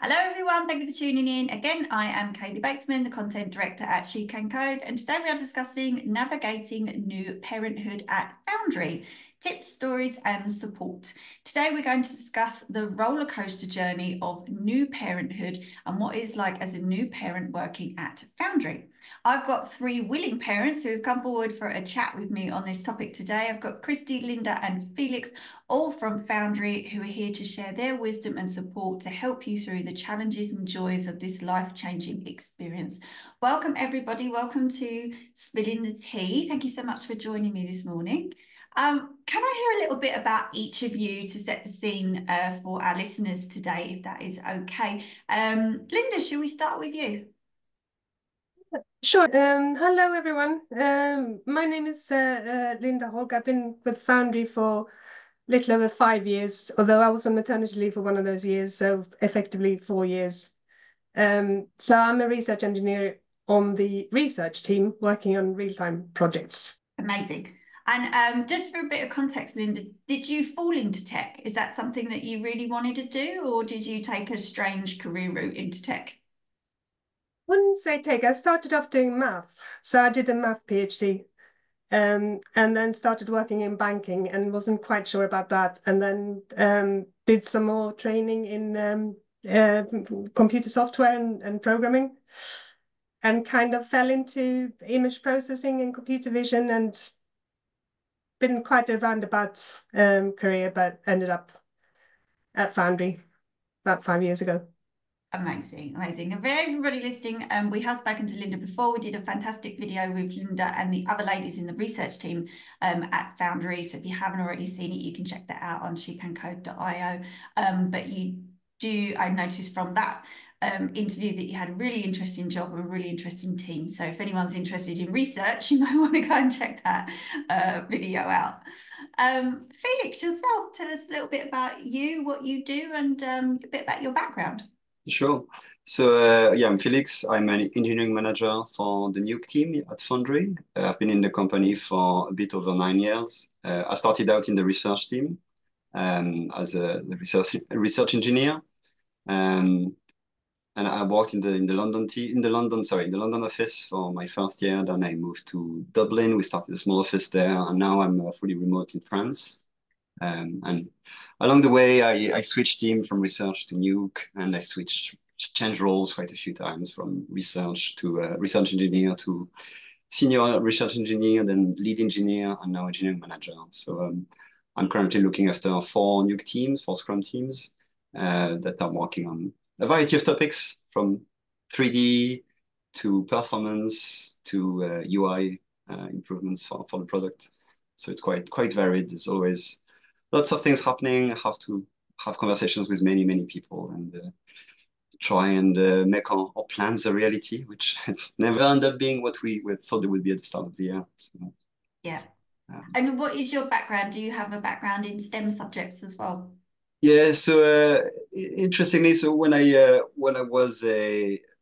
Hello everyone, thank you for tuning in. Again, I am Kaylee Batesman, the content director at SheCanCode, and today we are discussing navigating new parenthood at Foundry, tips, stories and support. Today we're going to discuss the roller coaster journey of new parenthood and what it's like as a new parent working at Foundry. I've got three willing parents who have come forward for a chat with me on this topic today. I've got Christy, Linda and Felix, all from Foundry, who are here to share their wisdom and support to help you through the challenges and joys of this life-changing experience. Welcome everybody, welcome to Spilling the Tea. Thank you so much for joining me this morning. Can I hear a little bit about each of you to set the scene for our listeners today, if that is okay? Linda, shall we start with you? Sure. Hello, everyone. My name is Linda Hogg. I've been with Foundry for a little over 5 years, although I was on maternity leave for one of those years, so effectively 4 years. So I'm a research engineer on the research team working on real-time projects. Amazing. And just for a bit of context, Linda, did you fall into tech? Is that something that you really wanted to do, or did you take a strange career route into tech? Wouldn't say take. I started off doing math. So I did a math PhD, and then started working in banking and wasn't quite sure about that. And then did some more training in computer software and programming, and kind of fell into image processing and computer vision, and been quite a roundabout career, but ended up at Foundry about 5 years ago. Amazing, amazing. And for everybody listening, we have spoken to Linda before. We did a fantastic video with Linda and the other ladies in the research team at Foundry. So if you haven't already seen it, you can check that out on shecancode.io. But I noticed from that interview that you had a really interesting job and a really interesting team. So if anyone's interested in research, you might want to go and check that video out. Felix, yourself, tell us a little bit about you, what you do, and a bit about your background. Sure. Yeah, I'm Felix. I'm an engineering manager for the Nuke team at Foundry. I've been in the company for a bit over 9 years. I started out in the research team as a research engineer, and I worked in the London office for my first year. Then I moved to Dublin. We started a small office there, and now I'm fully remote in France. And along the way, I switched team from research to Nuke, and I changed roles quite a few times from research to research engineer to senior research engineer, then lead engineer, and now engineering manager. So I'm currently looking after 4 Nuke teams, 4 Scrum teams that are working on a variety of topics from 3D to performance to UI improvements for the product. So it's quite varied. There's always lots of things happening. I have to have conversations with many people and try and make our plans a reality, which it's never end up being what we thought it would be at the start of the year. So, yeah. And what is your background? Do you have a background in STEM subjects as well? Yeah, so interestingly, so when I was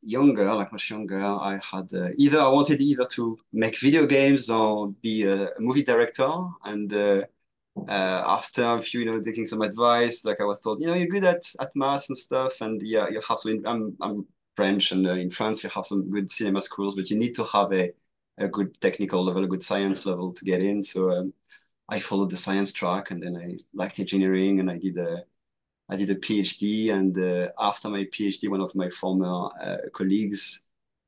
younger, like much younger, I had I wanted either to make video games or be a movie director, and after a few, taking some advice, like I was told, you're good at math and stuff, and yeah, you have some. I'm French, and in France you have some good cinema schools, but you need to have a good technical level, a good science level to get in. So I followed the science track, and then I liked engineering, and I did a PhD. And after my PhD, one of my former colleagues,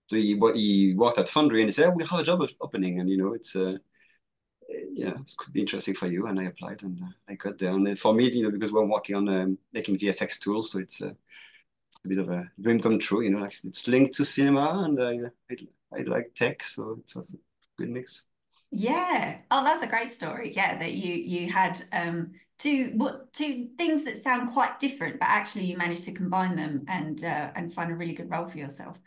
so he worked at Foundry, and he said, "We have a job opening, and it's." It could be interesting for you. And I applied, and I got there. And for me, because we're working on making VFX tools, so it's a bit of a dream come true. Like it's linked to cinema, and I like tech, so it was a good mix. Yeah. Oh, that's a great story. Yeah, that you had two things that sound quite different, but actually you managed to combine them and find a really good role for yourself.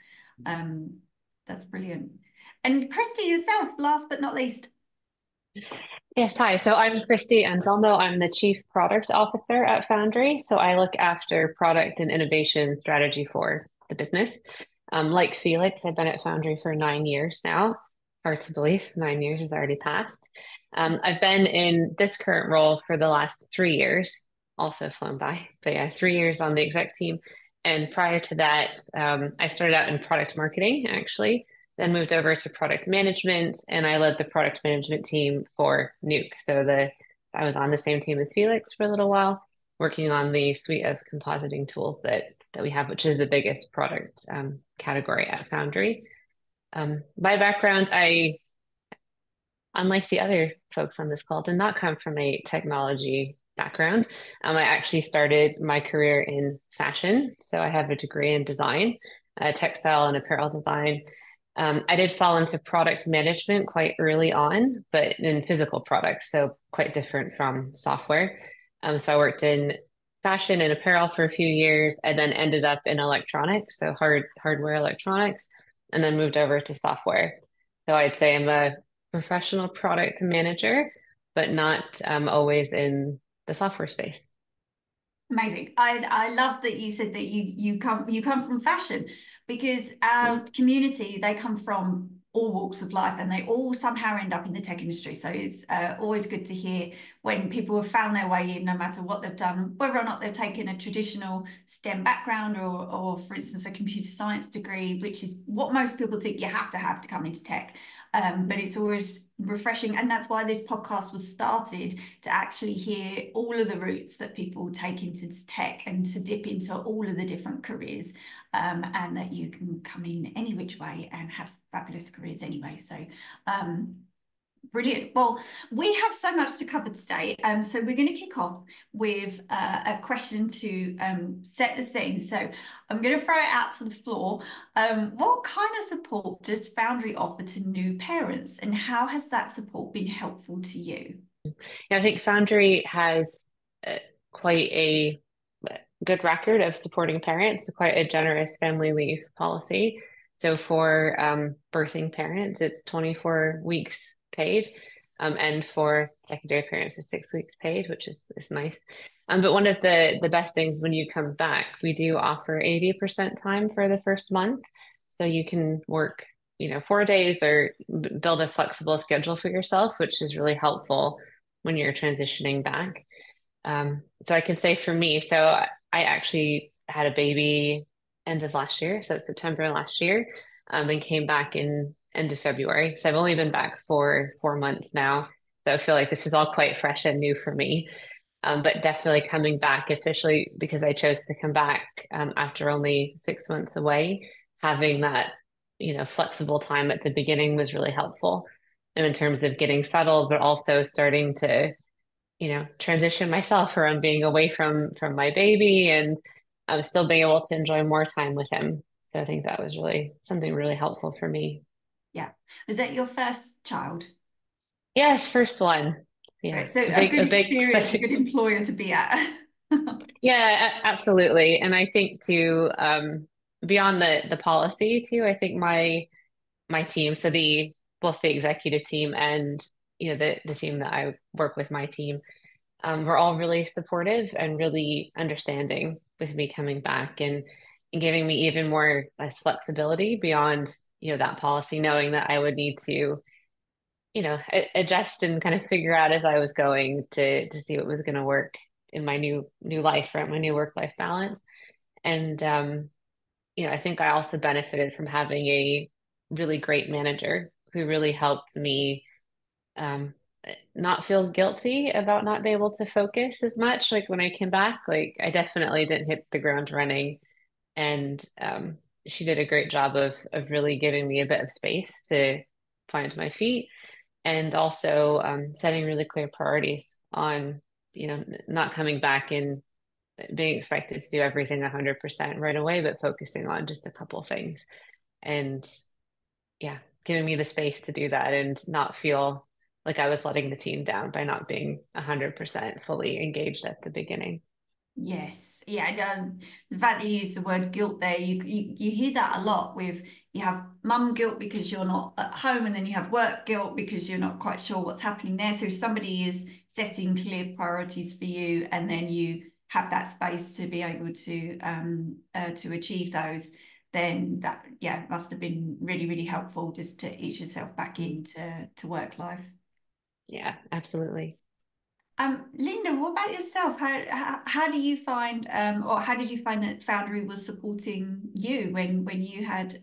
That's brilliant. And Christy, yourself, last but not least. Yes, hi. So I'm Christy Anzelmo. I'm the Chief Product Officer at Foundry. So I look after product and innovation strategy for the business. Like Felix, I've been at Foundry for 9 years now. Hard to believe, 9 years has already passed. I've been in this current role for the last 3 years, also flown by. But yeah, 3 years on the exec team. And prior to that, I started out in product marketing, actually, then moved over to product management, and I led the product management team for Nuke. So I was on the same team as Felix for a little while, working on the suite of compositing tools that we have, which is the biggest product category at Foundry. My background, unlike the other folks on this call, did not come from a technology background. I actually started my career in fashion. So I have a degree in design, textile and apparel design. I did fall into product management quite early on, but in physical products, so quite different from software. So I worked in fashion and apparel for a few years and then ended up in electronics, so hardware electronics, and then moved over to software. So I'd say I'm a professional product manager, but not always in the software space. Amazing. I love that you said that you come from fashion, because our community, they come from all walks of life and they all somehow end up in the tech industry. So it's always good to hear when people have found their way in, no matter what they've done, whether or not they've taken a traditional STEM background or for instance, a computer science degree, which is what most people think you have to come into tech. But it's always refreshing, and that's why this podcast was started, to actually hear all of the routes that people take into tech and to dip into all of the different careers, and that you can come in any which way and have fabulous careers anyway. So brilliant. Well, we have so much to cover today. So we're going to kick off with a question to set the scene. So I'm going to throw it out to the floor. What kind of support does Foundry offer to new parents, and how has that support been helpful to you? Yeah, I think Foundry has quite a good record of supporting parents, quite a generous family leave policy. So for birthing parents, it's 24 weeks paid, and for secondary parents, it's 6 weeks paid, which is nice. But one of the best things when you come back, we do offer 80% time for the first month, so you can work 4 days or build a flexible schedule for yourself, which is really helpful when you're transitioning back. So I can say for me, so I actually had a baby end of last year, so September last year, and came back in end of February. So I've only been back for 4 months now. So I feel like this is all quite fresh and new for me. But definitely coming back, especially because I chose to come back after only 6 months away, having that flexible time at the beginning was really helpful. And in terms of getting settled, but also starting to transition myself from being away from my baby, and I'm still being able to enjoy more time with him. So I think that was really something really helpful for me. Yeah. Was that your first child? Yes, first one. Yeah. Right. So a good experience, a good employer to be at. Yeah, absolutely. And I think too, beyond the policy too, I think my team, so both the executive team and the team that I work with, my team, we're all really supportive and really understanding with me coming back, and giving me even more less flexibility beyond that policy, knowing that I would need to adjust and kind of figure out as I was going to see what was going to work in my new life, right, my new work-life balance. And I think I also benefited from having a really great manager who really helped me not feel guilty about not being able to focus as much. Like when I came back, like I definitely didn't hit the ground running, and she did a great job of really giving me a bit of space to find my feet, and also setting really clear priorities on not coming back and being expected to do everything 100% right away, but focusing on just a couple of things, and yeah, giving me the space to do that and not feel like I was letting the team down by not being 100% fully engaged at the beginning. Yes, yeah. The fact that you use the word guilt there, you hear that a lot with, you have mum guilt because you're not at home, and then you have work guilt because you're not quite sure what's happening there. So if somebody is setting clear priorities for you, and then you have that space to be able to achieve those, then that must have been really, really helpful just to ease yourself back into work life. Yeah, absolutely. Linda, what about yourself? How do you find, or how did you find that Foundry was supporting you when you had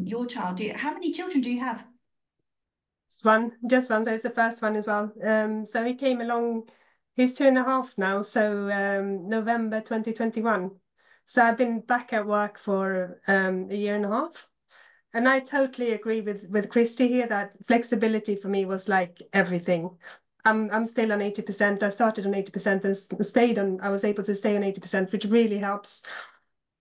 your child? How many children do you have? Just one. So it's the first one as well. So he came along. He's 2.5 now. So November 2021. So I've been back at work for a year and a half. And I totally agree with Christy here that flexibility for me was like everything. I'm still on 80%. I started on 80% and stayed on. I was able to stay on 80%, which really helps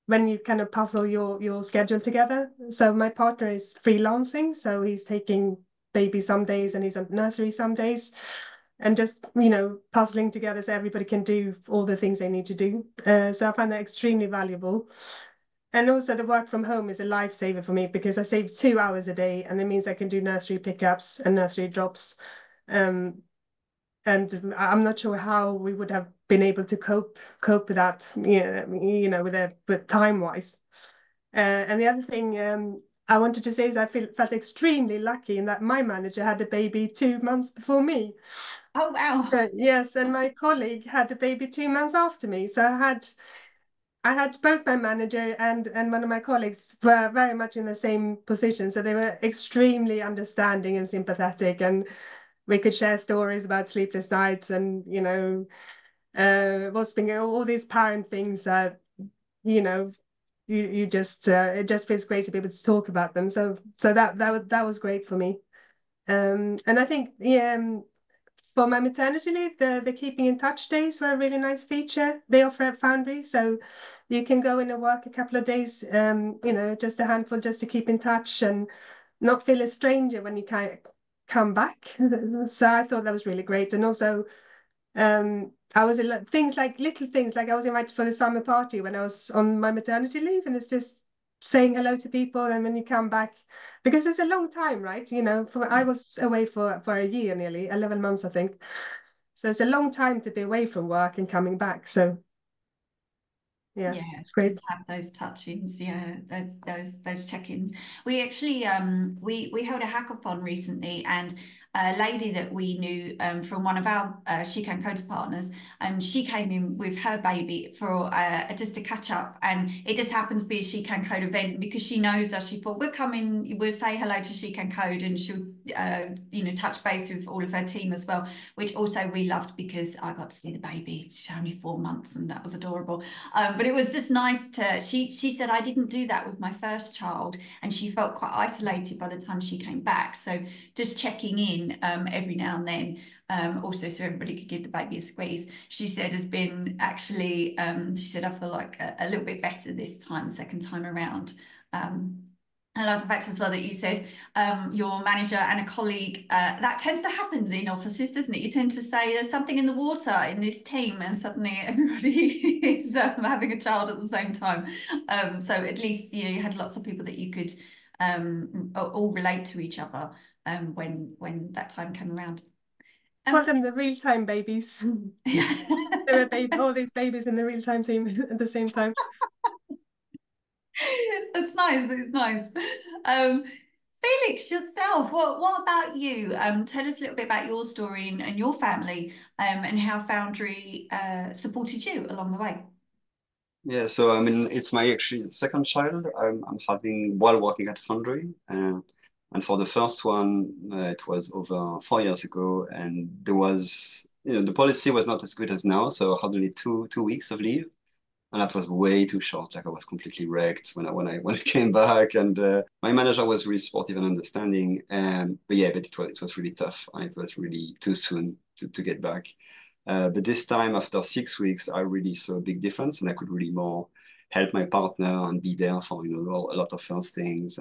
when you kind of puzzle your schedule together. So my partner is freelancing, so he's taking baby some days and he's at nursery some days, and just puzzling together so everybody can do all the things they need to do. So I find that extremely valuable. And also the work from home is a lifesaver for me because I save 2 hours a day, and it means I can do nursery pickups and nursery drops. And I'm not sure how we would have been able to cope with that, with time wise. And the other thing I wanted to say is I felt extremely lucky in that my manager had a baby 2 months before me. Oh, wow. Yes, and my colleague had a baby 2 months after me. So I had both my manager and one of my colleagues were very much in the same position. So they were extremely understanding and sympathetic, and we could share stories about sleepless nights and, what's been all these parent things that, you just it just feels great to be able to talk about them. So that was great for me. And I think for my maternity leave, the keeping in touch days were a really nice feature they offer at Foundry. So you can go in and work a couple of days, just a handful, just to keep in touch and not feel a stranger when you kind of come back. So I thought that was really great. And also, I was in little things like I was invited for the summer party when I was on my maternity leave, and it's just saying hello to people. And when you come back, because it's a long time, right? I was away for a year, nearly 11 months, I think. So it's a long time to be away from work and coming back. So yeah, it's great. To have those touch-ins, those check-ins. We actually we held a hackathon recently, and a lady that we knew from one of our SheCanCode partners, she came in with her baby for just a catch up, and it just happened to be a SheCanCode event because she knows us. She thought we'll come in, we'll say hello to SheCanCode, and she'll touch base with all of her team as well, which also we loved because I got to see the baby. She's only 4 months, and that was adorable. But it was just nice to. She said I didn't do that with my first child, and she felt quite isolated by the time she came back. So just checking in every now and then, also so everybody could give the baby a squeeze, she said has been actually, she said I feel like a little bit better this time, second time around. I love the fact as well that you said your manager and a colleague, that tends to happen in offices, doesn't it? You tend to say there's something in the water in this team, and suddenly everybody is having a child at the same time. So at least you had lots of people that you could all relate to each other when that time came around. Well, then the real-time babies. There were all these babies in the real-time team at the same time. That's nice. That's nice. Felix, yourself, what about you? Tell us a little bit about your story and your family, and how Foundry supported you along the way. Yeah, so I mean, it's my actually second child I'm having while working at Foundry. And for the first one, it was over 4 years ago, and there was, the policy was not as good as now, so I had only two weeks of leave, and that was way too short. Like I was completely wrecked when I came back, and my manager was really supportive and understanding. But it was really tough, and it was really too soon to get back. But this time, after 6 weeks, I really saw a big difference, and I could really more help my partner and be there for a lot of first things,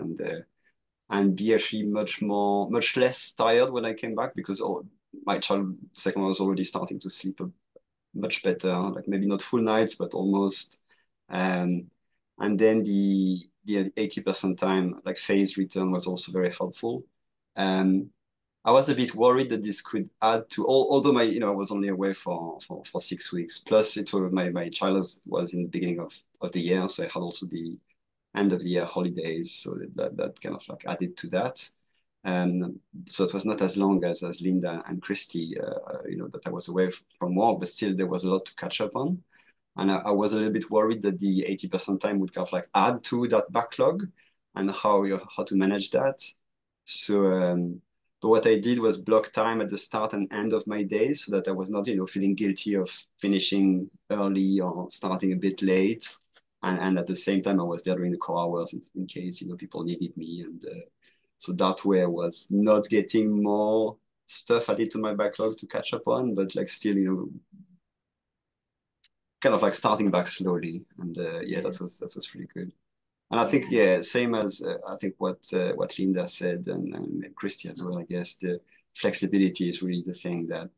and be actually much less tired when I came back, because my child, second one, was already starting to sleep much better, like maybe not full nights, but almost. And then the 80% time, like phase return, was also very helpful. I was a bit worried that this could add to, although I was only away for 6 weeks. Plus, my child was in the beginning of the year, so I had also the end of the year holidays, so that kind of like added to that. So it was not as long as Linda and Christy, that I was away from work, but still there was a lot to catch up on. And I was a little bit worried that the 80% time would kind of like add to that backlog and how to manage that. So, but what I did was block time at the start and end of my day so that I was not, feeling guilty of finishing early or starting a bit late. And at the same time, I was there during the core hours in case, people needed me. And so that way I was not getting more stuff added to my backlog to catch up on, but like still, kind of like starting back slowly. And yeah, that was really good. And I think, yeah, same as I think what Linda said and Christy as well, I guess the flexibility is really the thing that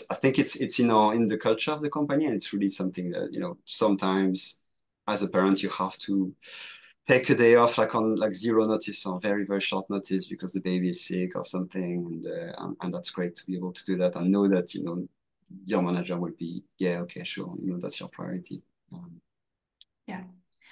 I think it's in the culture of the company, and it's really something that, sometimes as a parent you have to take a day off like on like zero notice or very, very short notice because the baby is sick or something. And that's great to be able to do that and know that, your manager will be, yeah, okay, sure, that's your priority. Yeah.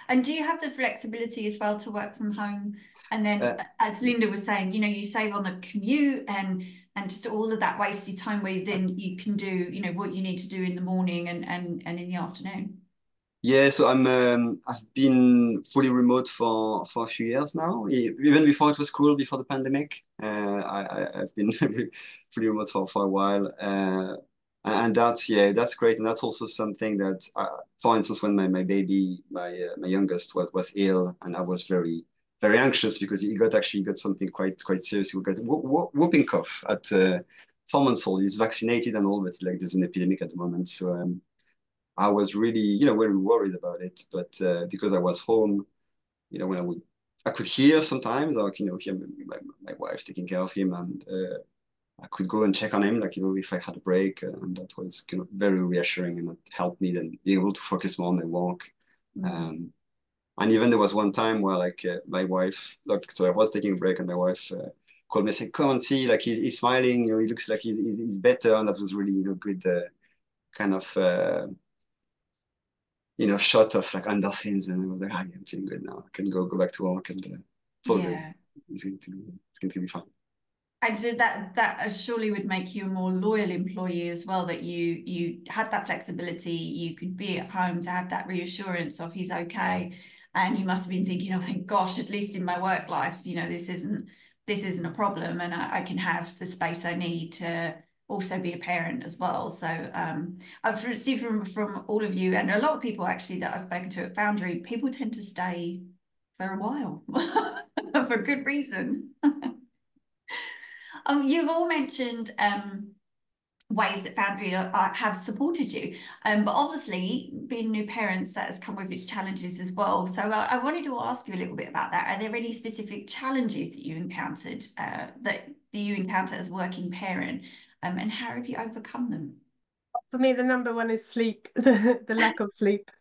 And do you have the flexibility as well to work from home? And then, as Linda was saying, you save on the commute and just all of that wasted time where then you can do, what you need to do in the morning and in the afternoon. Yeah, so I've been fully remote for a few years now. Even before it was cool, before the pandemic, I've been fully remote for a while. And that's great. And that's also something that, for instance, when my baby, my youngest was ill, and I was very, very anxious because he got something quite serious. He got whooping cough at 4 months old. He's vaccinated and all, but like there's an epidemic at the moment. So I was really, very worried about it. But because I was home, when I could hear sometimes, like, hear my wife taking care of him, and I could go and check on him, like, if I had a break, and that was very reassuring, and it helped me then be able to focus more on my work. And even there was one time where like my wife, look, so I was taking a break, and my wife called me and said, "Come and see, like he's smiling, he looks like he's better," and that was really good kind of shot of like endorphins, and I was like, "Ah, I'm feeling good now. I can go back to work," and it's all good. It's going to be fine. And so that surely would make you a more loyal employee as well, that you had that flexibility, you could be at home to have that reassurance of he's okay. And you must have been thinking, oh, thank gosh, at least in my work life, this isn't a problem, and I can have the space I need to also be a parent as well. So I've seen from all of you, and a lot of people actually that I've spoken to at Foundry, people tend to stay for a while for good reason. You've all mentioned ways that Foundry have supported you, but obviously being new parents, that has come with its challenges as well. So I wanted to ask you a little bit about that. Are there any specific challenges that you encountered that you encounter as a working parent, and how have you overcome them? For me, the number one is sleep, the lack of sleep.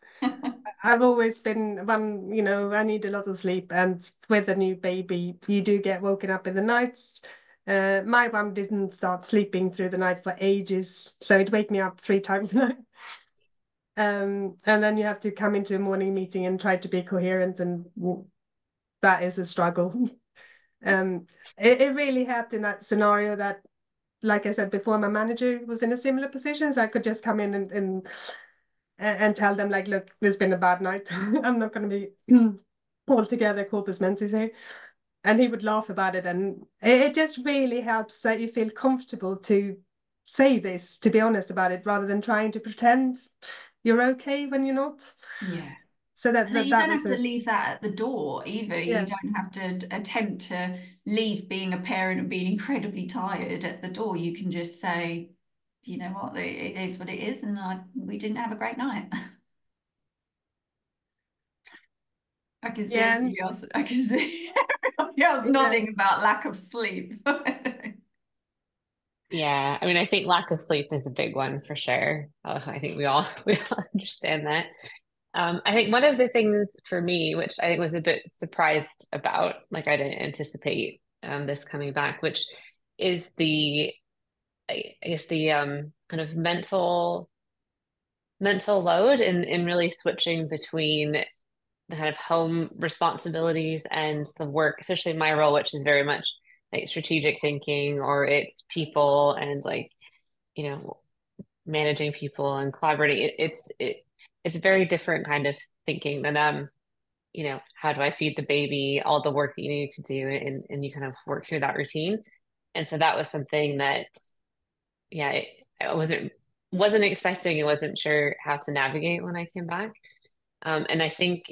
I've always been one, I need a lot of sleep, and with a new baby, you do get woken up in the nights. My one didn't start sleeping through the night for ages, so it'd wake me up 3 times a night. And then you have to come into a morning meeting and try to be coherent, and that is a struggle. It really helped in that scenario that, like I said before, my manager was in a similar position, so I could just come in and tell them, like, look, there's been a bad night. I'm not going to be altogether corpus mentis here. And he would laugh about it. And it just really helps that you feel comfortable to say this, to be honest about it, rather than trying to pretend you're okay when you're not. Yeah. So that you don't have to it. leave that at the door either. Yeah. You don't have to attempt to leave being a parent and being incredibly tired at the door. You can just say, you know what, it is what it is, and we didn't have a great night. I can see everybody else. I can see everybody else nodding about lack of sleep. Yeah, I mean, I think lack of sleep is a big one for sure. I think we all understand that. I think one of the things for me, which I think was a bit surprised about, like I didn't anticipate this coming back, which is I guess the kind of mental load in really switching between the kind of home responsibilities and the work, especially my role, which is very much like strategic thinking, or it's people and like, managing people and collaborating. It's a very different kind of thinking than how do I feed the baby, all the work that you need to do, and you kind of work through that routine. And so that was something that, yeah, I wasn't expecting and wasn't sure how to navigate when I came back. And I think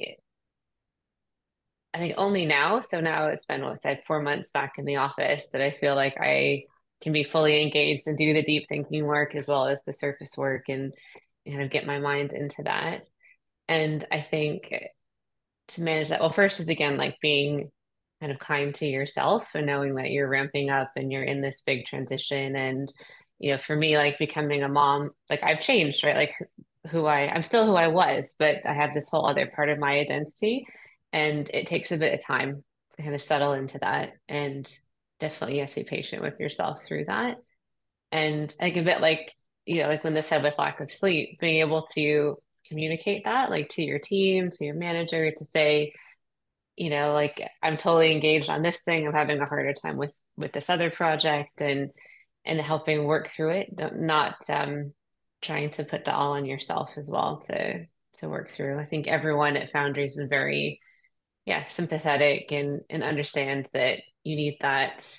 only now, so now it's been, what was I, 4 months back in the office, that I feel like I can be fully engaged and do the deep thinking work as well as the surface work and kind of get my mind into that. And I think to manage that, well, first is again, like being kind of kind to yourself and knowing that you're ramping up and you're in this big transition. And, for me, like becoming a mom, like I've changed, right? Like I'm still who I was, but I have this whole other part of my identity. And it takes a bit of time to kind of settle into that. And definitely you have to be patient with yourself through that. And I think a bit like, like Linda said, with lack of sleep, being able to communicate that like to your team, to your manager, to say, like I'm totally engaged on this thing. I'm having a harder time with this other project, and helping work through it. Not trying to put that all on yourself as well to work through. I think everyone at Foundry has been very, sympathetic and understands that you need that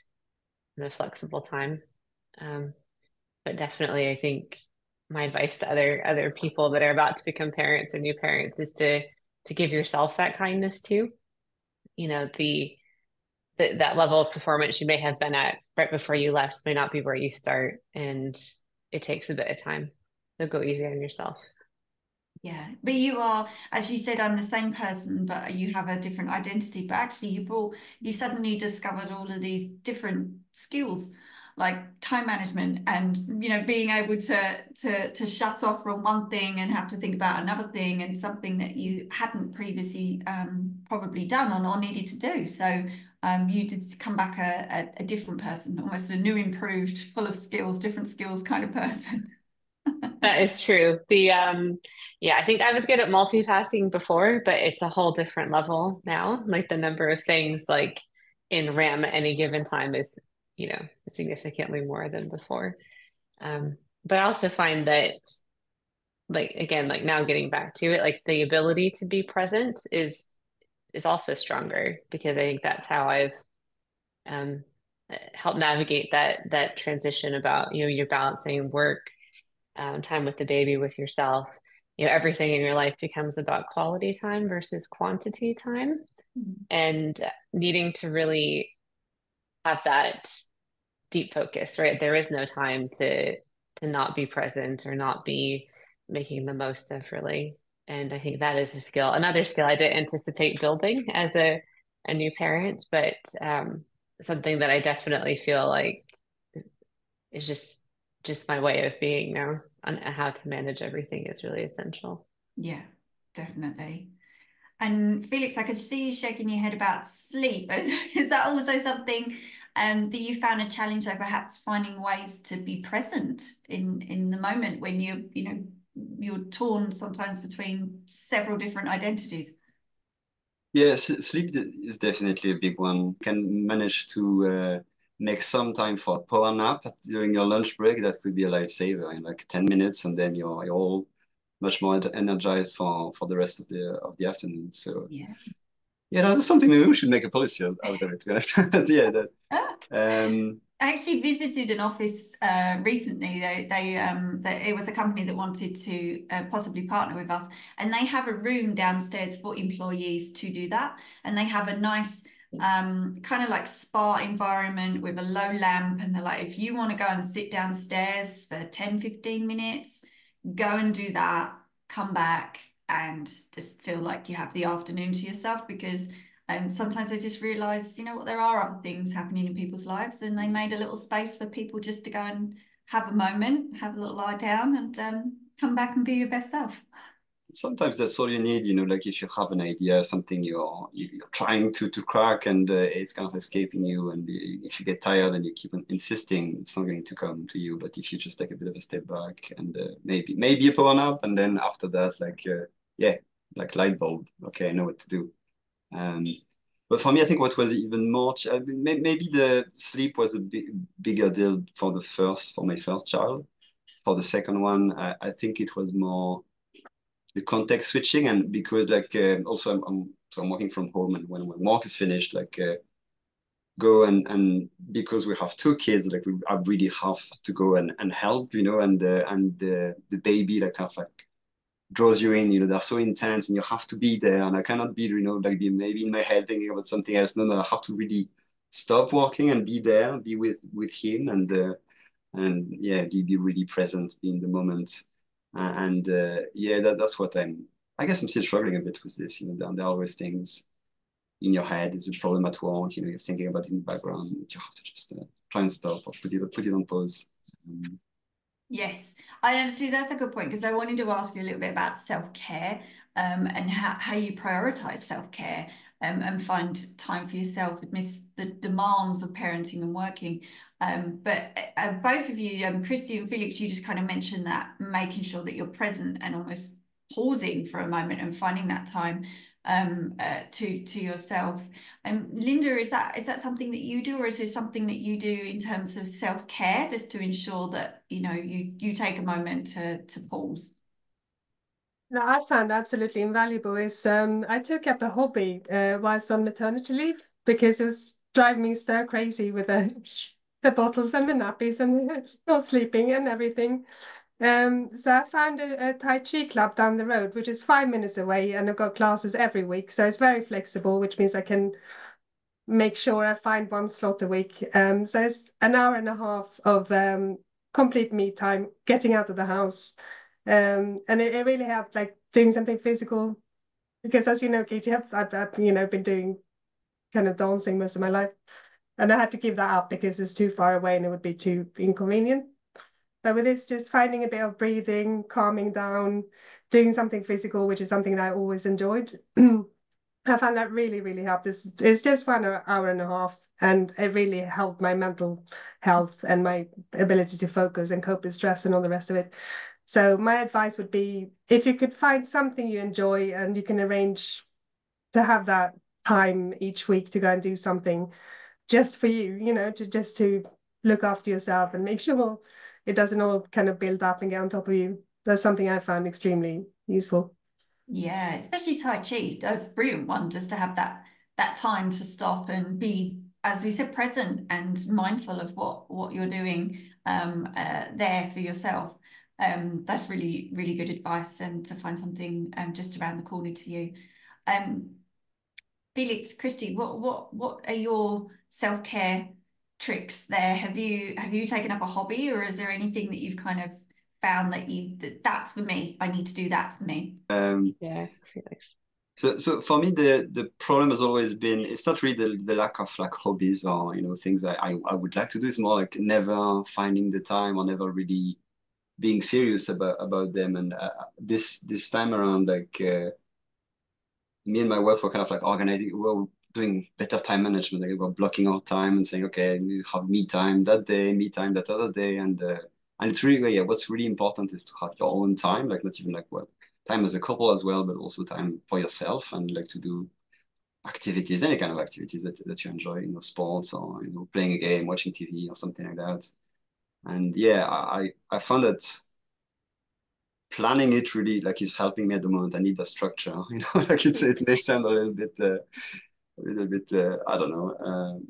kind of flexible time. But definitely, I think my advice to other people that are about to become parents or new parents is to give yourself that kindness too. That level of performance you may have been at right before you left may not be where you start, and it takes a bit of time. So go easy on yourself. Yeah, but you are, as you said, I'm the same person, but you have a different identity. But actually, you suddenly discovered all of these different skills, like time management, and being able to shut off from one thing and have to think about another thing, and something that you hadn't previously probably done or needed to do. So you did come back a different person, almost a new, improved, full of skills, different skills kind of person. That is true. I think I was good at multitasking before, but it's a whole different level now. Like the number of things like in RAM at any given time is, significantly more than before. But I also find that, like, again, like now getting back to it, like the ability to be present is also stronger, because I think that's how I've um helped navigate that transition about, you're balancing work, time with the baby, with yourself. Everything in your life becomes about quality time versus quantity time, and needing to really have that deep focus, right? There is no time to not be present or not be making the most of, really. And I think that is a skill, another skill I didn't anticipate building as a new parent, but something that I definitely feel like is just my way of being now, on how to manage everything is really essential. Yeah, definitely. And Felix, I could see you shaking your head about sleep. Is that also something that you found a challenge, like perhaps finding ways to be present in the moment when you're torn sometimes between several different identities? Yes, sleep is definitely a big one. Can manage to make some time for a power nap during your lunch break. That could be a lifesaver in like 10 minutes, and then you're all much more energized for the rest of the afternoon. So Yeah. yeah, that's something maybe we should make a policy out of it, to be honest. Yeah, that I actually visited an office recently. It was a company that wanted to possibly partner with us, and they have a room downstairs for employees to do that. And they have a nice kind of like spa environment with a low lamp, and they're like, if you want to go and sit downstairs for 10-15 minutes, go and do that, come back and just feel like you have the afternoon to yourself, because sometimes I just realised, there are other things happening in people's lives, and they made a little space for people just to go and have a moment, have a little lie down, and come back and be your best self. sometimes that's all you need, like if you have an idea, something you're trying to crack, and it's kind of escaping you, and if you get tired and you keep on insisting, it's not going to come to you. But if you just take a bit of a step back and maybe a power nap, and then after that, like like light bulb, okay, I know what to do. But But for me, I think what was even more, maybe the sleep was a bigger deal for my first child. For the second one, I think it was more the context switching, and because like also I'm working from home, and when work is finished, like go and because we have two kids, like I really have to go and help, you know, and the baby like kind of like draws you in, you know, they're so intense and you have to be there, and I cannot be, you know, like be maybe in my head thinking about something else. No, I have to really stop working and be there, be with him, and yeah, be really present, be in the moment. And yeah, that's what I guess I'm still struggling a bit with this, you know, there are always things in your head. It's a problem at work, you know, you're thinking about it in the background. You have to just try and stop or put it on pause. Yes, I understand. That's a good point, because I wanted to ask you a little bit about self-care, and how you prioritize self-care, and find time for yourself amidst the demands of parenting and working. But both of you, Christy and Felix, you just kind of mentioned that making sure that you're present and almost pausing for a moment and finding that time to yourself. Linda, is that something that you do, or is there something that you do in terms of self-care, just to ensure that you take a moment to pause? No, I found absolutely invaluable is I took up a hobby whilst on maternity leave, because it was driving me stir crazy with the bottles and the nappies and not sleeping and everything. So I found a Tai Chi club down the road, which is 5 minutes away, and I've got classes every week. So it's very flexible, which means I can make sure I find one slot a week. So it's an hour and a half of complete me time, getting out of the house. And it really helped, like doing something physical. Because as you know, Katie, I've been doing kind of dancing most of my life. And I had to give that up because it's too far away and it would be too inconvenient. But with this, just finding a bit of breathing, calming down, doing something physical, which is something that I always enjoyed. I found that really, really helped. It's just 1 hour and a half, and it really helped my mental health and my ability to focus and cope with stress and all the rest of it. So my advice would be, if you could find something you enjoy and you can arrange to have that time each week to go and do something just for you, to look after yourself and make sure it doesn't all kind of build up and get on top of you. That's something I found extremely useful. Yeah, especially Tai Chi. That's a brilliant one, just to have that time to stop and be, as we said, present and mindful of what you're doing there for yourself. That's really, really good advice, and to find something just around the corner to you. Um, Felix, Christy, what are your self-care tricks there? Have you taken up a hobby, or is there anything that you've kind of found that's for me? I need to do that for me. Yeah, Felix. So for me, the problem has always been, it's not really the lack of like hobbies or, you know, things I would like to do. It's more like never finding the time or never really being serious about them. And this time around, like me and my wife were kind of like organizing, we're doing better time management. Like we're blocking our time and saying, okay, you have me time that day, me time that other day, and it's really, yeah, what's really important is to have your own time, like not even like what time as a couple as well, but also time for yourself, and like to do activities, any kind of activities that you enjoy, you know, sports, or, you know, playing a game, watching TV or something like that. And yeah, I found that planning it really like is helping me at the moment. I need a structure, you know, like it may sound a little bit I don't know,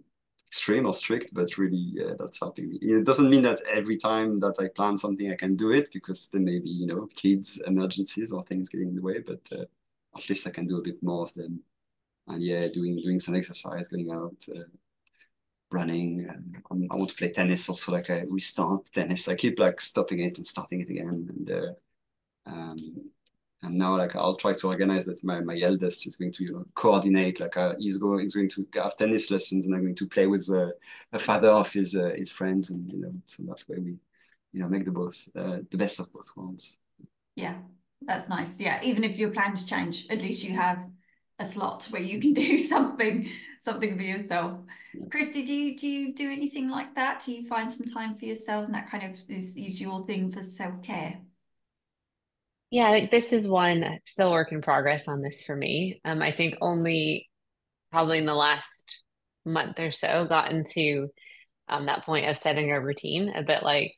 extreme or strict, but really that's helping me. It doesn't mean that every time that I plan something I can do it, because there may be, you know, kids emergencies or things getting in the way, but at least I can do a bit more of them. And yeah, doing some exercise, going out, running. I want to play tennis also, like I restart tennis. I keep like stopping it and starting it again. Um, and now, like, I'll try to organize that my eldest is going to, you know, coordinate. Like, he's going to have tennis lessons, and I'm going to play with a father of his friends, and, you know, so that way we, you know, make the best of both worlds. Yeah, that's nice. Yeah, even if your plans change, at least you have a slot where you can do something for yourself. Yeah. Christy, do you do anything like that? Do you find some time for yourself, and that kind of is your thing for self-care? Yeah, I think this is one still work in progress on this for me. I think only probably in the last month or so gotten to that point of setting a routine, a bit like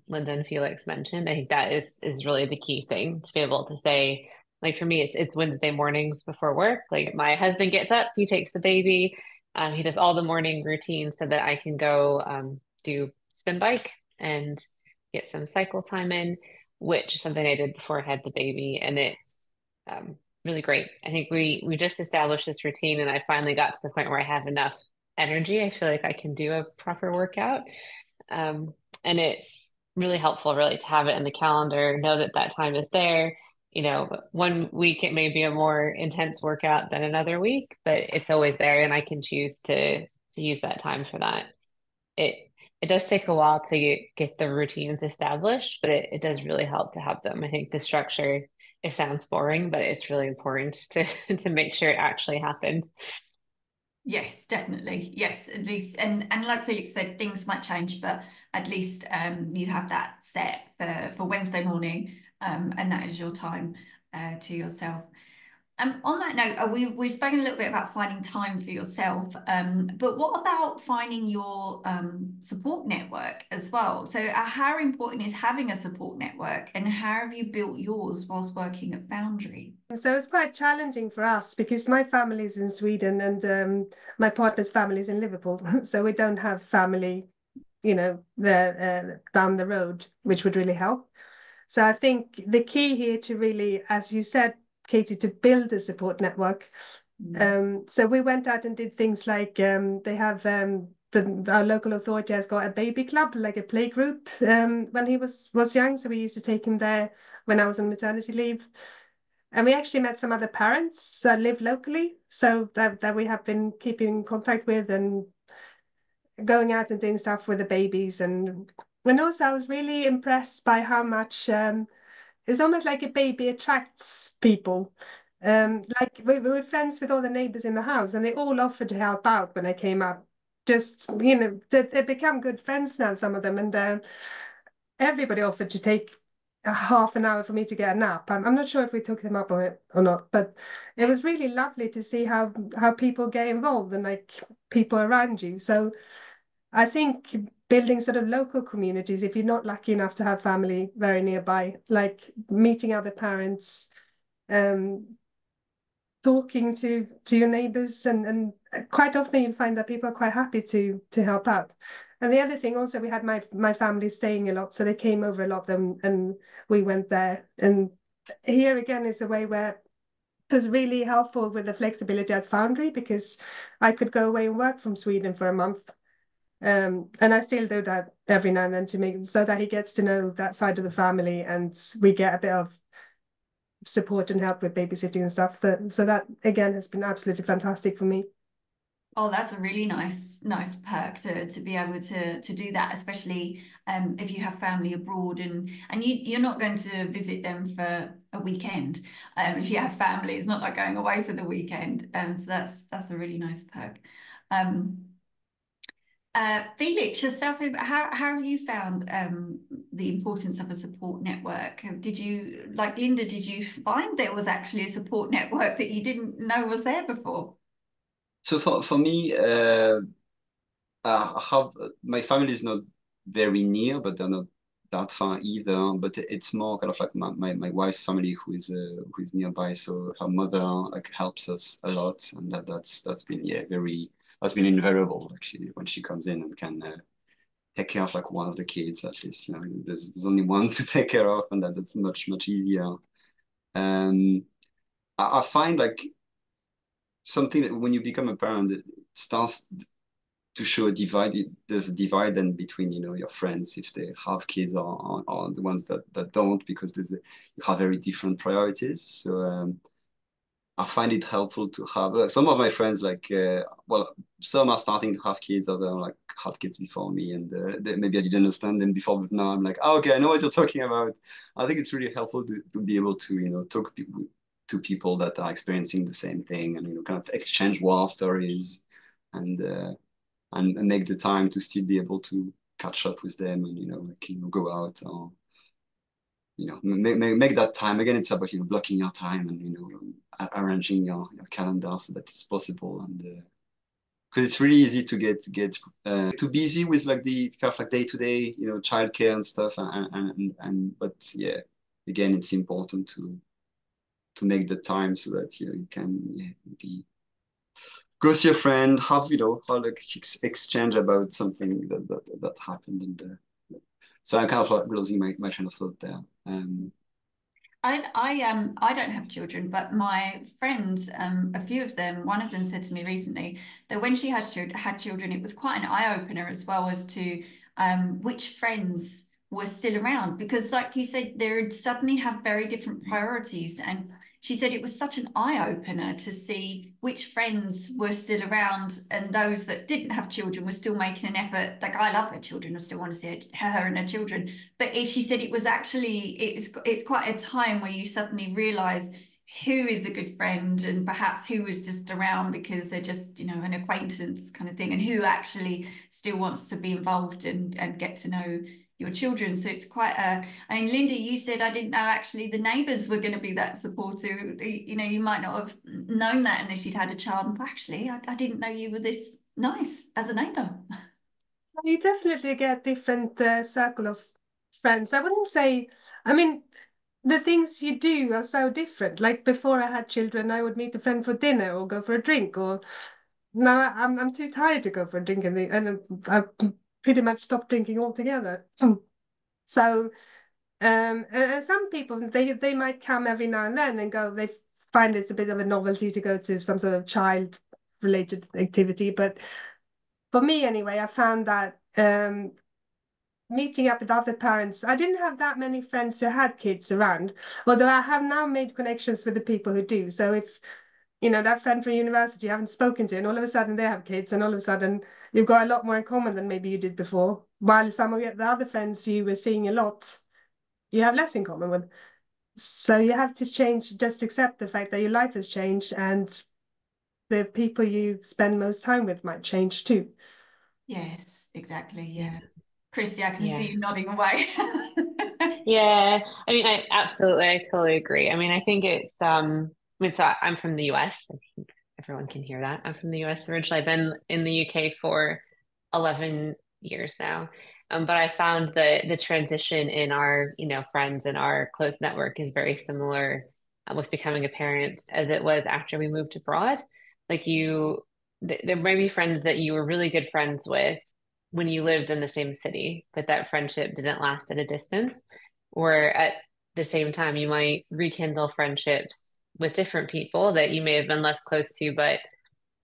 Linda and Felix mentioned. I think that is really the key thing, to be able to say, like for me, it's Wednesday mornings before work. Like my husband gets up, he takes the baby, he does all the morning routine so that I can go do spin bike and get some cycle time in, which is something I did before I had the baby, and it's really great. I think we just established this routine, and I finally got to the point where I have enough energy. I feel like I can do a proper workout. And it's really helpful, really, to have it in the calendar, know that that time is there. You know, one week it may be a more intense workout than another week, but it's always there, and I can choose to use that time for that. It it does take a while to get the routines established, but it does really help to have them. I think the structure, it sounds boring, but it's really important to to make sure it actually happens. Yes, definitely. Yes, at least, and like Felix said, things might change, but at least you have that set for Wednesday morning, and that is your time to yourself. On that note, we've spoken a little bit about finding time for yourself, but what about finding your support network as well? So, how important is having a support network, and how have you built yours whilst working at Foundry? So it's quite challenging for us because my family is in Sweden and my partner's family is in Liverpool. So we don't have family, you know, there down the road, which would really help. So I think the key here to really, as you said, Katie, to build a support network. So we went out and did things like they have our local authority has got a baby club, like a play group, when he was young. So we used to take him there when I was on maternity leave. And we actually met some other parents that live locally, so that we have been keeping in contact with and going out and doing stuff with the babies. And when also I was really impressed by how much it's almost like a baby attracts people. Like we were friends with all the neighbors in the house, and they all offered to help out when I came up. Just, you know, they become good friends now, some of them, and everybody offered to take a half an hour for me to get a nap. I'm not sure if we took them up on it or not, but it was really lovely to see how people get involved and like people around you. So I think building sort of local communities, if you're not lucky enough to have family very nearby, like meeting other parents, um, talking to your neighbors, and quite often you find that people are quite happy to help out. And the other thing also, we had my family staying a lot, so they came over a lot and we went there. And here again is a way where it was really helpful with the flexibility at Foundry because I could go away and work from Sweden for a month. And I still do that every now and then to make so that he gets to know that side of the family and we get a bit of support and help with babysitting and stuff. So that again has been absolutely fantastic for me. Oh, that's a really nice perk to be able to do that, especially if you have family abroad and you're not going to visit them for a weekend. If you have family, it's not like going away for the weekend. So that's a really nice perk. Felix, yourself, how have you found the importance of a support network? Did you, like Linda, did you find there was actually a support network that you didn't know was there before? So for me, I have my family is not very near, but they're not that far either. But it's more kind of like my wife's family who is nearby. So her mother like helps us a lot, and that's been that's been invaluable actually when she comes in and can take care of like one of the kids at least. You know, there's only one to take care of, and that's much easier. Um, I find like something that when you become a parent, it starts to show a divide. There's a divide then between your friends if they have kids or the ones that don't because you have very different priorities. So I find it helpful to have some of my friends like well, some are starting to have kids, other like had kids before me, and maybe I didn't understand them before, but now I'm like, oh, okay, I know what you're talking about. I think it's really helpful to be able to talk to people that are experiencing the same thing and kind of exchange war stories and make the time to still be able to catch up with them and go out make that time. Again, it's about, blocking your time and, arranging your calendar so that it's possible. And because it's really easy to get too busy with like the kind of like day-to-day, childcare and stuff. But yeah, again, it's important to make the time so that, you can be go see a friend, have, like exchange about something that happened. And so I'm kind of like losing my train of thought there. I don't have children, but my friends, a few of them, one of them said to me recently that when she had children, it was quite an eye-opener as well as to which friends were still around, because like you said, they suddenly have very different priorities. And she said it was such an eye-opener to see which friends were still around, and those that didn't have children were still making an effort. Like, I love her children, I still want to see her and her children, but she said it was actually, it's quite a time where you suddenly realize who is a good friend and perhaps who is just around because they're just, an acquaintance kind of thing, and who actually still wants to be involved and get to know your children. So it's quite I mean, Linda, you said, I didn't know actually the neighbours were going to be that supportive. You might not have known that unless you'd had a child. And actually, I didn't know you were this nice as a neighbour. You definitely get different circle of friends. I wouldn't say, I mean, the things you do are so different. Like before I had children, I would meet a friend for dinner or go for a drink, or now I'm too tired to go for a drink, and I pretty much stopped drinking altogether. So and some people they might come every now and then and go. They find it's a bit of a novelty to go to some sort of child related activity, but for me anyway, I found that meeting up with other parents, I didn't have that many friends who had kids around, although I have now made connections with the people who do. So if that friend from university you haven't spoken to, and all of a sudden they have kids, and all of a sudden you've got a lot more in common than maybe you did before, while some of the other friends you were seeing a lot, you have less in common with. So you have to change, just accept the fact that your life has changed, and the people you spend most time with might change too. Yes, exactly. Yeah. Christy, I can Yeah. see you nodding away. Yeah, I mean, I totally agree. I mean, I think it's so I'm from the US. I think everyone can hear that. I'm from the US originally. I've been in the UK for 11 years now. But I found that the transition in our, friends and our close network is very similar with becoming a parent as it was after we moved abroad. Like there may be friends that you were really good friends with when you lived in the same city, but that friendship didn't last at a distance. Or at the same time, you might rekindle friendships with different people that you may have been less close to, but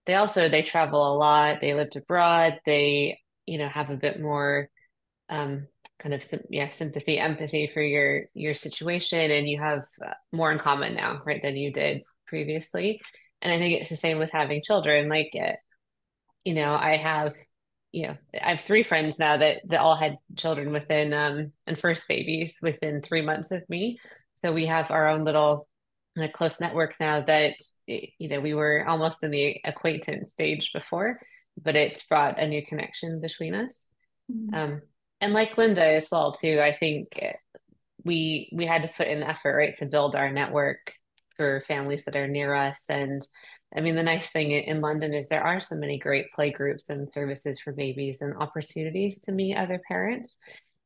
they travel a lot, they lived abroad, they, have a bit more kind of sympathy, empathy for your situation, and you have more in common now, right, than you did previously. And I think it's the same with having children. Like, I have I have three friends now that all had children within and first babies within 3 months of me. So we have our own little close network now that we were almost in the acquaintance stage before, but it's brought a new connection between us. Mm. And like Linda as well too, I think we had to put in the effort, right, to build our network for families that are near us. And I mean, the nice thing in London is there are so many great play groups and services for babies and opportunities to meet other parents.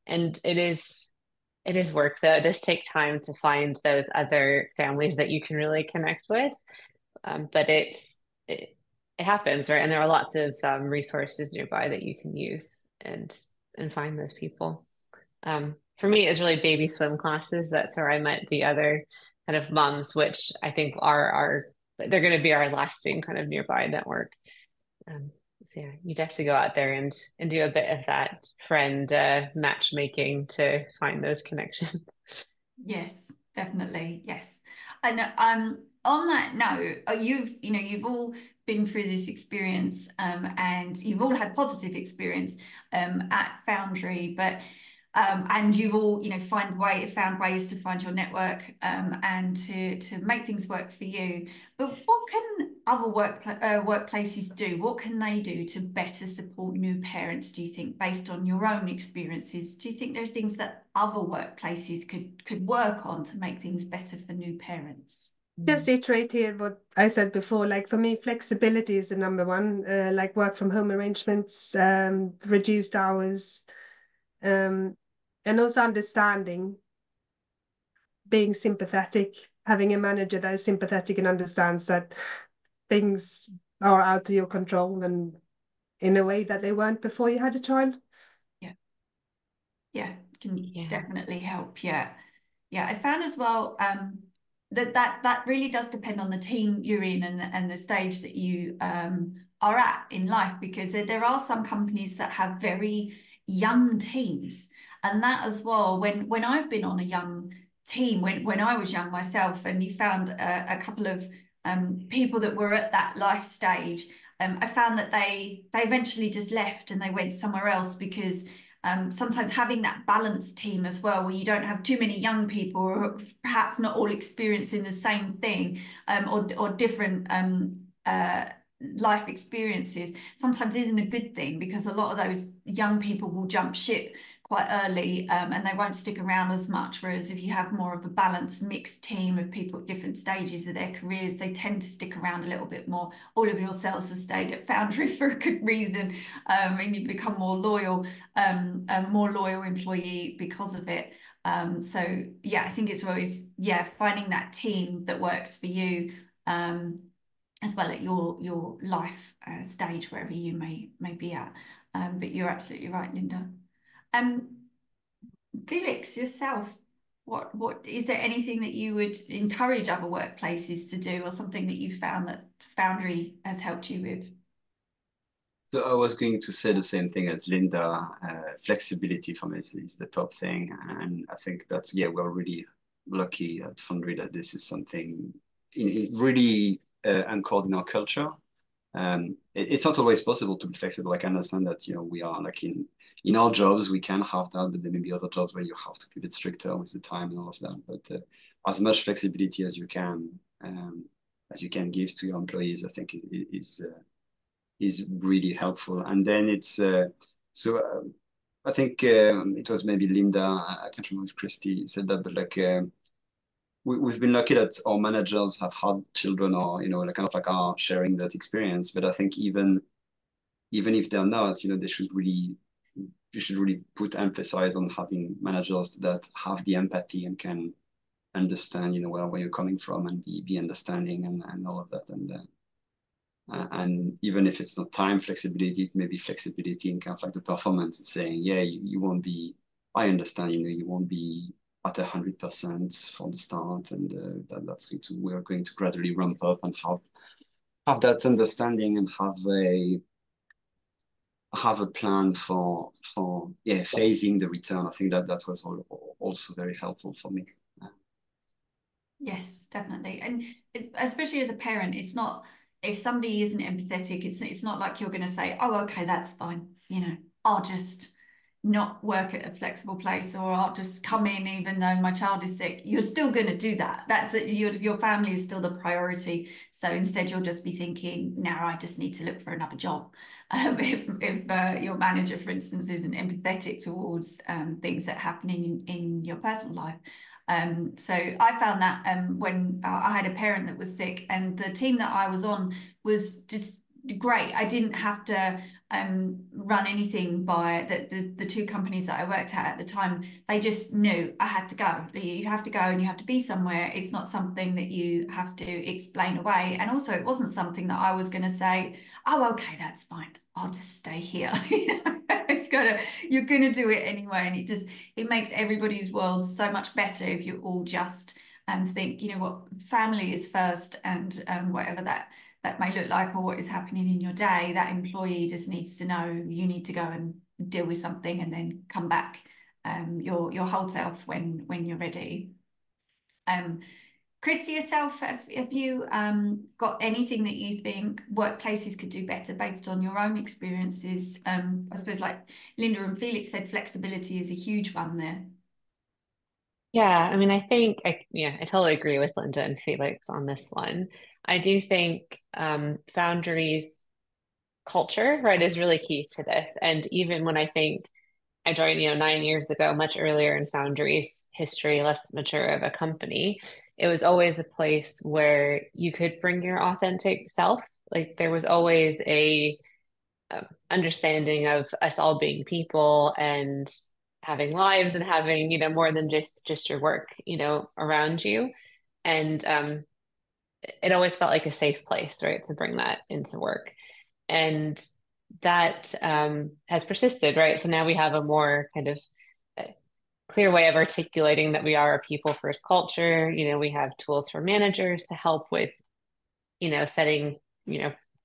And it is work though. It does take time to find those other families that you can really connect with. But it happens, right? And there are lots of resources nearby that you can use and find those people. For me, it's really baby swim classes. That's where I met the other kind of moms, which I think they're going to be our lasting kind of nearby network. So yeah, you'd have to go out there and do a bit of that friend matchmaking to find those connections. Yes, definitely. Yes. And on that note, you've all been through this experience, and you've all had positive experience at Foundry, but and you've all, found ways to find your network and to make things work for you. But what can other workplaces do? What can they do to better support new parents, do you think, based on your own experiences? Do you think there are things that other workplaces could work on to make things better for new parents? Just iterate here what I said before. Like for me, flexibility is the number one. Like work from home arrangements, reduced hours, and also understanding, being sympathetic, having a manager that is sympathetic and understands that things are out of your control and in a way that they weren't before you had a child. Yeah, can definitely help. Yeah, I found as well that really does depend on the team you're in and the stage that you are at in life, because there are some companies that have very young teams, and that as well, when I've been on a young team, when I was young myself, and you found a couple of people that were at that life stage, I found that they eventually just left and they went somewhere else, because sometimes having that balanced team as well, where you don't have too many young people, or perhaps not all experiencing the same thing, or different life experiences, sometimes isn't a good thing, because a lot of those young people will jump ship quite early, and they won't stick around as much. Whereas if you have more of a balanced, mixed team of people at different stages of their careers, they tend to stick around a little bit more. All of yourselves have stayed at Foundry for a good reason, and you become more loyal, a more loyal employee because of it. So yeah, I think it's always finding that team that works for you, as well at your life stage, wherever you may be at. But you're absolutely right, Linda. Felix, yourself, what is there anything that you would encourage other workplaces to do, or something that you found that Foundry has helped you with? So I was going to say the same thing as Linda. Flexibility for me is the top thing, and I think that we're really lucky at Foundry that this is something really anchored in our culture. It's not always possible to be flexible. I can understand that we are like in our jobs we can have that, but there may be other jobs where you have to be a bit stricter with the time and all of that. But as much flexibility as you can give to your employees, I think is really helpful. And then it's I think it was maybe Linda, I can't remember if Christy said that, but like we've been lucky that our managers have had children, or like kind of like are sharing that experience. But I think even if they're not, you should really put emphasis on having managers that have the empathy and can understand where you're coming from, and be understanding and all of that. And even if it's not time flexibility, it may be flexibility in kind of like the performance, saying, you won't be, I understand, you won't be at 100% for the start, and we're going to gradually ramp up and have that understanding, and have a plan for phasing the return. I think that was also very helpful for me. Yes, definitely. And especially as a parent, it's not, if somebody isn't empathetic, it's not like you're going to say, oh, okay, that's fine. I'll just not work at a flexible place, or I'll just come in even though my child is sick. You're still going to do that. That's it. Your family is still the priority. So instead, you'll just be thinking, now I just need to look for another job. If your manager, for instance, isn't empathetic towards things that happen in your personal life. So I found that when I had a parent that was sick, and the team that I was on was just great. I didn't have to run anything by the two companies that I worked at the time. They just knew I had to go. You have to go and you have to be somewhere. It's not something that you have to explain away. And also, it wasn't something that I was going to say, oh, okay, that's fine, I'll just stay here. You're gonna do it anyway, and it makes everybody's world so much better if you all just think, what, family is first, and whatever that may look like, or what is happening in your day, that employee just needs to know you need to go and deal with something, and then come back your whole self when you're ready. Christy, yourself, have you got anything that you think workplaces could do better based on your own experiences? I suppose, like Linda and Felix said, flexibility is a huge one there. Yeah, I mean, I think I totally agree with Linda and Felix on this one. I do think Foundry's culture, right, is really key to this. And even when I think I joined, 9 years ago, much earlier in Foundry's history, less mature of a company, it was always a place where you could bring your authentic self. Like there was always a understanding of us all being people and having lives and having, more than just your work, around you. And it always felt like a safe place, right, to bring that into work. And that has persisted, right? So now we have a more kind of clear way of articulating that we are a people first culture. We have tools for managers to help with, setting,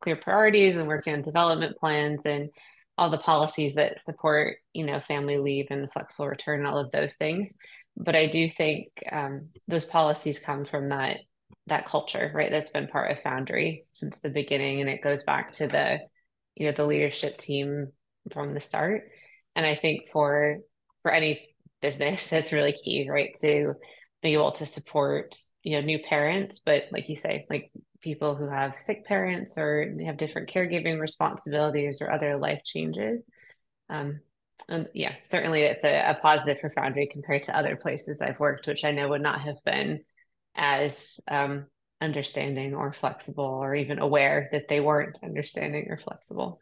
clear priorities and working on development plans and all the policies that support, family leave and flexible return and all of those things. But I do think those policies come from that culture, right? That's been part of Foundry since the beginning, and it goes back to the leadership team from the start. And I think for any business, that's really key, right? To be able to support, new parents, but like you say, like people who have sick parents or have different caregiving responsibilities or other life changes. And yeah, certainly it's a positive for Foundry compared to other places I've worked, which I know would not have been as understanding or flexible or even aware that they weren't understanding or flexible.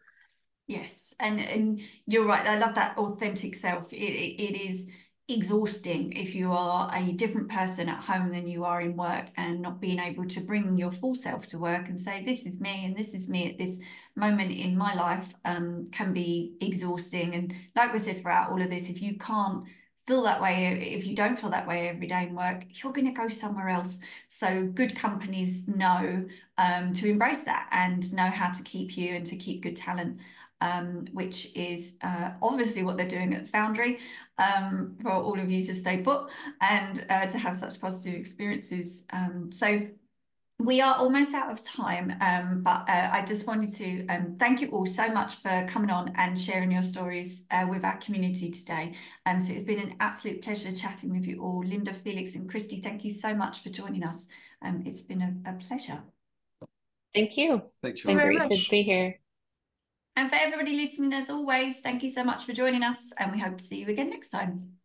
Yes, and you're right. I love that authentic self. It is exhausting if you are a different person at home than you are in work, and not being able to bring your full self to work and say, this is me and this is me at this moment in my life, can be exhausting. And like we said, throughout all of this, if you can't feel that way, if you don't feel that way every day in work, you're going to go somewhere else. So good companies know to embrace that and know how to keep you and to keep good talent. Which is obviously what they're doing at Foundry, for all of you to stay put and to have such positive experiences. So we are almost out of time, but I just wanted to thank you all so much for coming on and sharing your stories with our community today. So it's been an absolute pleasure chatting with you all. Linda, Felix and Christy, thank you so much for joining us. It's been a pleasure. Thank you. Thank you. It's been great to be here. And for everybody listening, as always, thank you so much for joining us, and we hope to see you again next time.